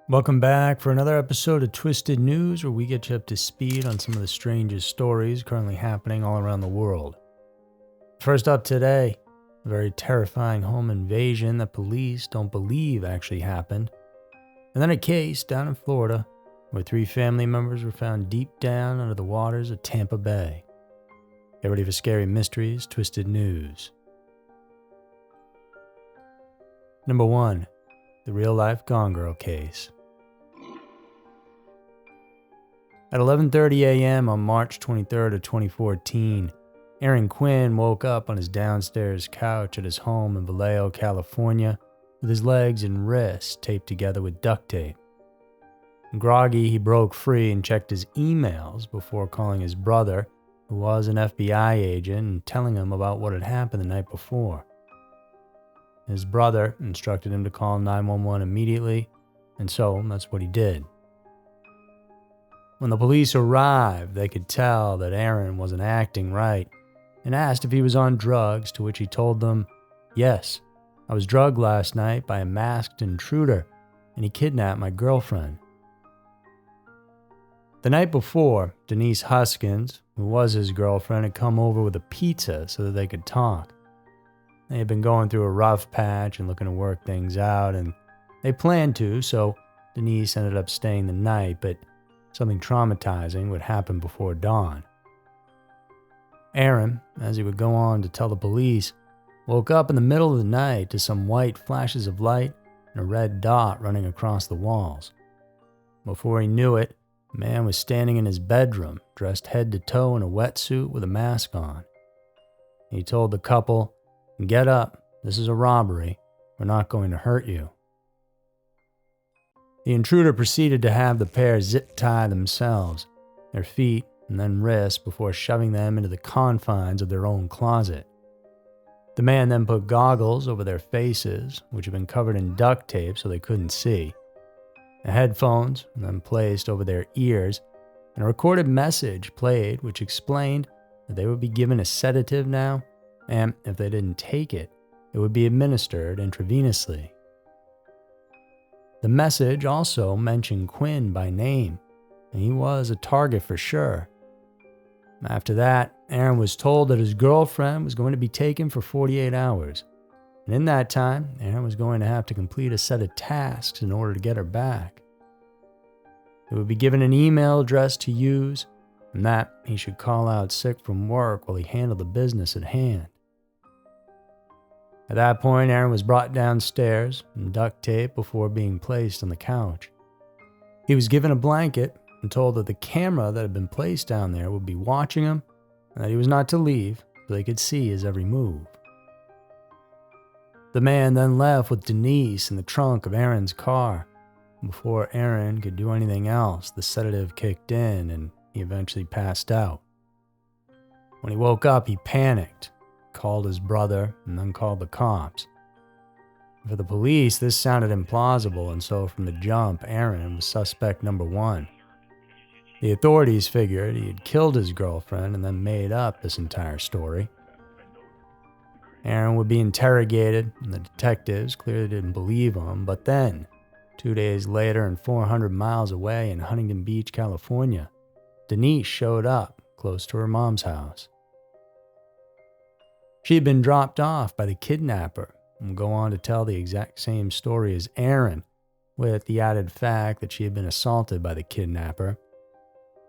Welcome back for another episode of Twisted News, where we get you up to speed on some of the strangest stories currently happening all around the world. First up today, a very terrifying home invasion that police don't believe actually happened. And then a case down in Florida where 3 family members were found deep down under the waters of Tampa Bay. Get ready for Scary Mysteries, Twisted News. Number 1. The real-life Gone Girl case. At 11:30 a.m. on March 23rd of 2014, Aaron Quinn woke up on his downstairs couch at his home in Vallejo, California, with his legs and wrists taped together with duct tape. Groggy, he broke free and checked his emails before calling his brother, who was an FBI agent, and telling him about what had happened the night before. His brother instructed him to call 911 immediately, and so that's what he did. When the police arrived, they could tell that Aaron wasn't acting right and asked if he was on drugs, to which he told them, "Yes, I was drugged last night by a masked intruder, and he kidnapped my girlfriend." The night before, Denise Huskins, who was his girlfriend, had come over with a pizza so that they could talk. They had been going through a rough patch and looking to work things out, and they planned to, so Denise ended up staying the night, but something traumatizing would happen before dawn. Aaron, as he would go on to tell the police, woke up in the middle of the night to some white flashes of light and a red dot running across the walls. Before he knew it, a man was standing in his bedroom, dressed head to toe in a wetsuit with a mask on. He told the couple, "Get up, this is a robbery, we're not going to hurt you." The intruder proceeded to have the pair zip tie themselves, their feet and then wrists, before shoving them into the confines of their own closet. The man then put goggles over their faces, which had been covered in duct tape so they couldn't see, and headphones and then placed over their ears, and a recorded message played which explained that they would be given a sedative now, and if they didn't take it, it would be administered intravenously. The message also mentioned Quinn by name, and he was a target for sure. After that, Aaron was told that his girlfriend was going to be taken for 48 hours, and in that time, Aaron was going to have to complete a set of tasks in order to get her back. He would be given an email address to use, and that he should call out sick from work while he handled the business at hand. At that point, Aaron was brought downstairs and duct taped before being placed on the couch. He was given a blanket and told that the camera that had been placed down there would be watching him and that he was not to leave so they could see his every move. The man then left with Denise in the trunk of Aaron's car. Before Aaron could do anything else, the sedative kicked in and he eventually passed out. When he woke up, he panicked, called his brother, and then called the cops. For the police, this sounded implausible, and so from the jump, Aaron was suspect number 1. The authorities figured he had killed his girlfriend and then made up this entire story. Aaron would be interrogated, and the detectives clearly didn't believe him, but then, 2 days later and 400 miles away in Huntington Beach, California, Denise showed up close to her mom's house. She had been dropped off by the kidnapper and would go on to tell the exact same story as Aaron, with the added fact that she had been assaulted by the kidnapper.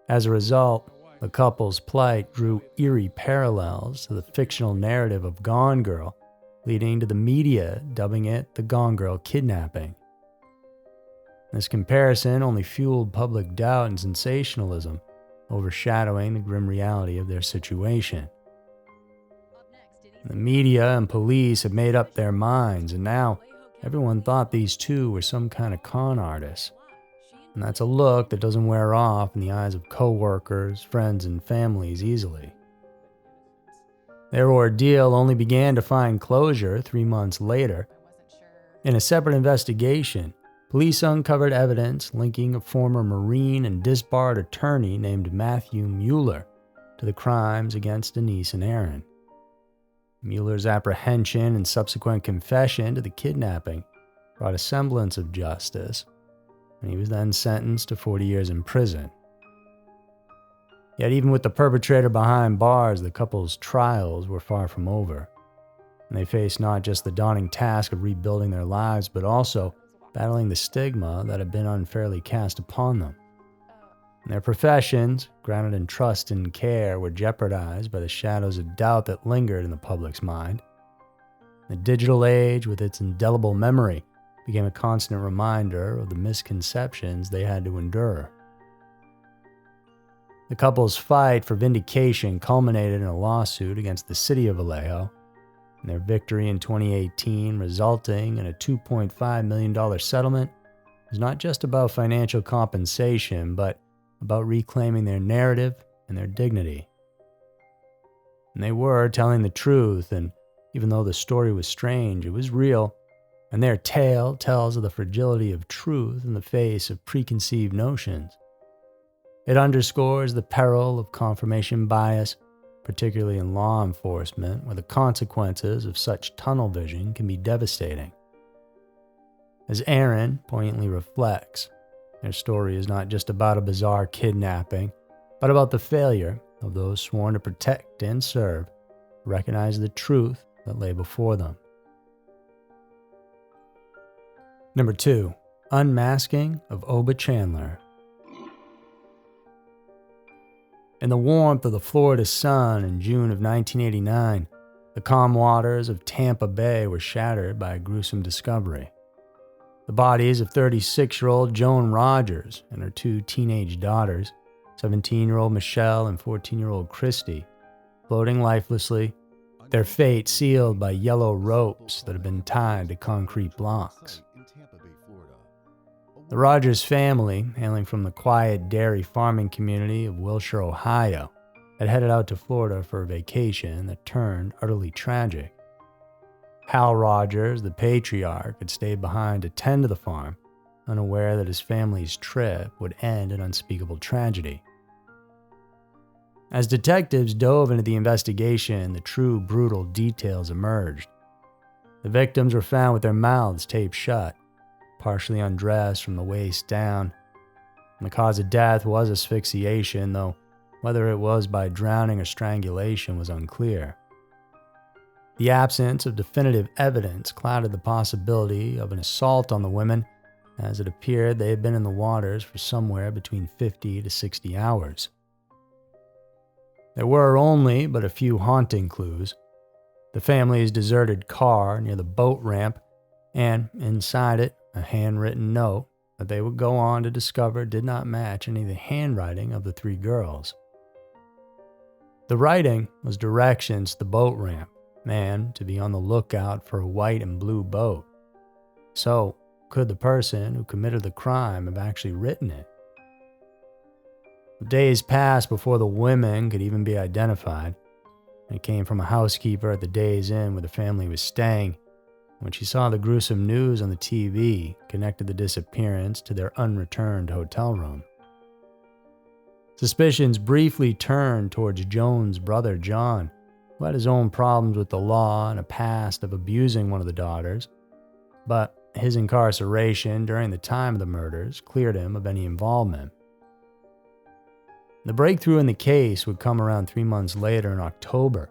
As a result, the couple's plight drew eerie parallels to the fictional narrative of Gone Girl, leading to the media dubbing it the Gone Girl kidnapping. This comparison only fueled public doubt and sensationalism, overshadowing the grim reality of their situation. The media and police had made up their minds, and now everyone thought these two were some kind of con artists. And that's a look that doesn't wear off in the eyes of co-workers, friends, and families easily. Their ordeal only began to find closure 3 months later. In a separate investigation, police uncovered evidence linking a former Marine and disbarred attorney named Matthew Mueller to the crimes against Denise and Aaron. Mueller's apprehension and subsequent confession to the kidnapping brought a semblance of justice. and he was then sentenced to 40 years in prison. Yet even with the perpetrator behind bars, the couple's trials were far from over, and they faced not just the daunting task of rebuilding their lives, but also battling the stigma that had been unfairly cast upon them. And their professions, grounded in trust and care, were jeopardized by the shadows of doubt that lingered in the public's mind. The digital age, with its indelible memory, became a constant reminder of the misconceptions they had to endure. The couple's fight for vindication culminated in a lawsuit against the city of Vallejo, and their victory in 2018, resulting in a $2.5 million settlement, was not just about financial compensation, but about reclaiming their narrative and their dignity. And they were telling the truth, and even though the story was strange, it was real, and their tale tells of the fragility of truth in the face of preconceived notions. It underscores the peril of confirmation bias, particularly in law enforcement, where the consequences of such tunnel vision can be devastating. As Aaron poignantly reflects, their story is not just about a bizarre kidnapping, but about the failure of those sworn to protect and serve to recognize the truth that lay before them. Number 2. Unmasking of Oba Chandler. In the warmth of the Florida sun in June of 1989, the calm waters of Tampa Bay were shattered by a gruesome discovery. The bodies of 36-year-old Joan Rogers and her 2 teenage daughters, 17-year-old Michelle and 14-year-old Christy, floating lifelessly, their fate sealed by yellow ropes that had been tied to concrete blocks. The Rogers family, hailing from the quiet dairy farming community of Wilshire, Ohio, had headed out to Florida for a vacation that turned utterly tragic. Hal Rogers, the patriarch, had stayed behind to tend to the farm, unaware that his family's trip would end in unspeakable tragedy. As detectives dove into the investigation, the true brutal details emerged. The victims were found with their mouths taped shut, partially undressed from the waist down, and the cause of death was asphyxiation, though whether it was by drowning or strangulation was unclear. The absence of definitive evidence clouded the possibility of an assault on the women, as it appeared they had been in the waters for somewhere between 50 to 60 hours. There were only but a few haunting clues: the family's deserted car near the boat ramp, and inside it, a handwritten note that they would go on to discover did not match any of the handwriting of the 3 girls. The writing was directions to the boat ramp, and to be on the lookout for a white and blue boat. So, could the person who committed the crime have actually written it? Days passed before the women could even be identified. It came from a housekeeper at the Days Inn where the family was staying. When she saw the gruesome news on the TV, connected the disappearance to their unreturned hotel room. Suspicions briefly turned towards Joan's brother John, who had his own problems with the law and a past of abusing one of the daughters, but his incarceration during the time of the murders cleared him of any involvement. The breakthrough in the case would come around 3 months later in October,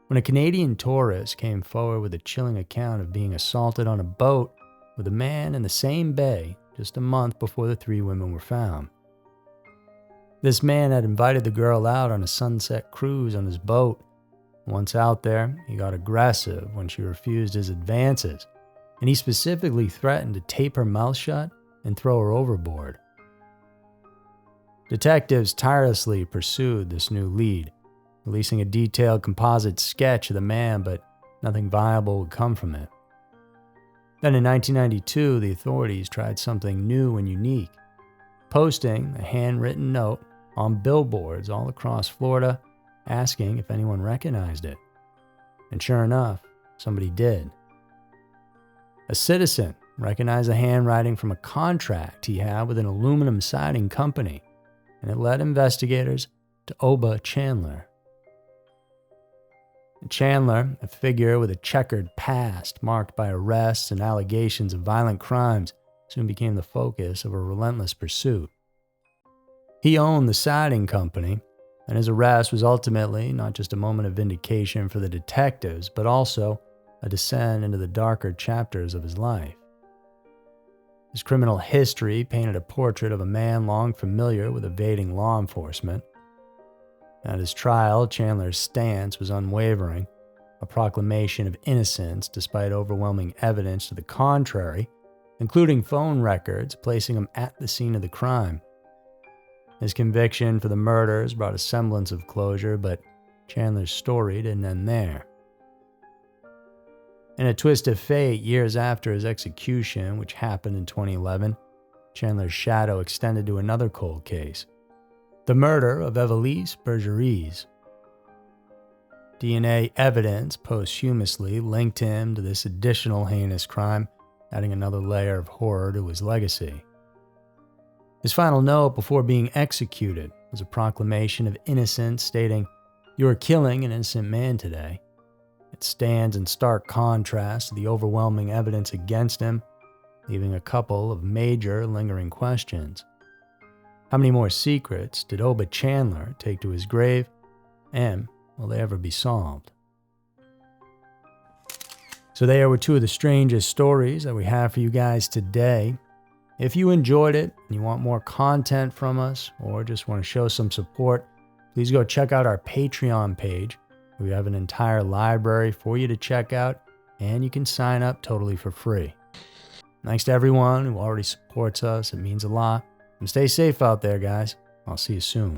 when a Canadian tourist came forward with a chilling account of being assaulted on a boat with a man in the same bay just a month before the 3 women were found. This man had invited the girl out on a sunset cruise on his boat. Once out there, he got aggressive when she refused his advances, and he specifically threatened to tape her mouth shut and throw her overboard. Detectives tirelessly pursued this new lead, releasing a detailed composite sketch of the man, but nothing viable would come from it. Then in 1992, the authorities tried something new and unique, posting a handwritten note on billboards all across Florida, asking if anyone recognized it. And sure enough, somebody did. A citizen recognized the handwriting from a contract he had with an aluminum siding company, and it led investigators to Oba Chandler. Chandler, a figure with a checkered past marked by arrests and allegations of violent crimes, soon became the focus of a relentless pursuit. He owned the siding company, and his arrest was ultimately not just a moment of vindication for the detectives, but also a descent into the darker chapters of his life. His criminal history painted a portrait of a man long familiar with evading law enforcement. At his trial, Chandler's stance was unwavering, a proclamation of innocence despite overwhelming evidence to the contrary, including phone records placing him at the scene of the crime. His conviction for the murders brought a semblance of closure, but Chandler's story didn't end there. In a twist of fate, years after his execution, which happened in 2011, Chandler's shadow extended to another cold case, the murder of Evelise Bergeries. DNA evidence posthumously linked him to this additional heinous crime, adding another layer of horror to his legacy. His final note before being executed was a proclamation of innocence stating, "You are killing an innocent man today." It stands in stark contrast to the overwhelming evidence against him, leaving a couple of major lingering questions. How many more secrets did Oba Chandler take to his grave, and will they ever be solved? So there were two of the strangest stories that we have for you guys today. If you enjoyed it and you want more content from us or just want to show some support, please go check out our Patreon page. We have an entire library for you to check out, and you can sign up totally for free. Thanks to everyone who already supports us. It means a lot. And stay safe out there, guys. I'll see you soon.